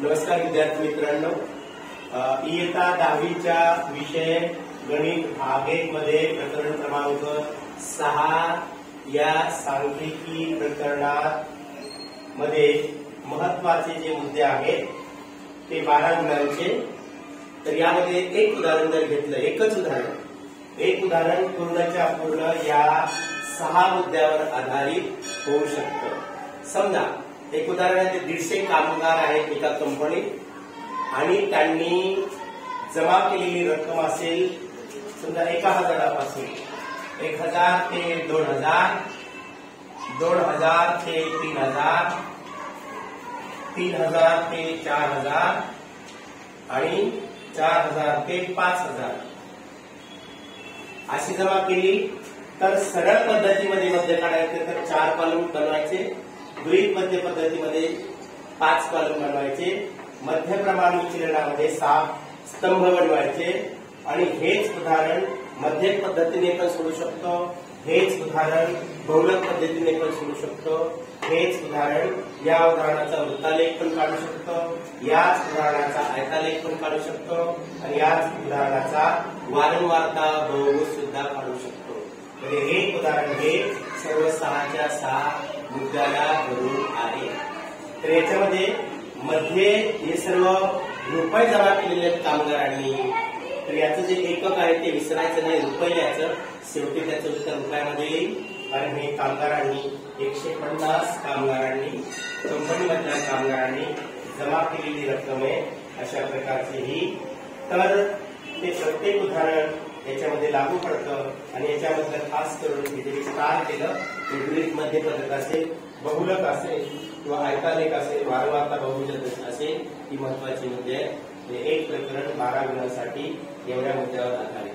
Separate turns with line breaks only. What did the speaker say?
नमस्कार विद्यार्थी मित्रांनो, इयत्ता 10वीच्या विषय गणित भाग 1 मध्ये प्रकरण क्रमांक 6 या सांख्यिकी प्रकरणात मध्ये महत्वाचे जे मुद्दे आहेत ते 12 गुणांचे. तर यामध्ये एक उदाहरण जर घेतलं, एक उदाहरण पूर्णच्या पूर्ण या 6 मुद्द्यावर आधारित होऊ शकतं. समजा एक उदाहरण आहे, 150 कामगार आहेत एका कंपनीत आणि त्यांनी जमा केलेली रक्कम असेल समजा 1000 पासून 1000 ते 2000, 2000 ते 3000, 3000 ते 4000 आणि 4000 ते 5000 अशी जमा केली. तर सरळ पद्धतीमध्ये मध्य काढायचे तर 4 कॉलम बनवायचे, गृहीत मध्य पद्धतीमध्ये 5 कॉलम बनवायचे, मध्य प्रमाण विचलनामध्ये 7 स्तंभ बनवायचे. आणि हेच उदाहरण मध्य पद्धतीने पण सोडू शकतो, हेच उदाहरण बहुलक पद्धतीने पण सोडू शकतो, हेच उदाहरण या उदाहरणाचा वृत्तालेख पण काढू शकतो, याच उदाहरणाचा आयतालेख पण काढू शकतो आणि याच उदाहरणाचा वारंवारता बहुभुज सुद्धा काढू शकतो. म्हणजे हे उदाहरण हे सर्व 6च्या 6 मुद्द्याला धरून आहे. तर याच्यामध्ये मध्ये हे सर्व रुपये जमा केलेले आहेत कामगारांनी. तर याचं जे एकक आहे ते विसरायचं नाही, रुपये याचं शेवटी त्याचं उत्तर रुपयामध्ये येईल. कारण हे कामगारांनी 150 कामगारांनी कंपनीमधल्या कामगारांनी जमा केलेली रक्कम आहे अशा प्रकारची ही. तर ते प्रत्येक उदाहरण याच्यामध्ये लागू पडतं आणि याच्यामधलं खास करून इथे विस्तार केलं. गृहीत मध्य पद्धत असेल, बहुलक असेल किंवा आयतालेख असेल, वारंवारता बहुभुज असेल, ही महत्वाची मुद्दे आहे. एक प्रकरण 12 गुणांसाठी एवढ्या मुद्द्यावर आधारित.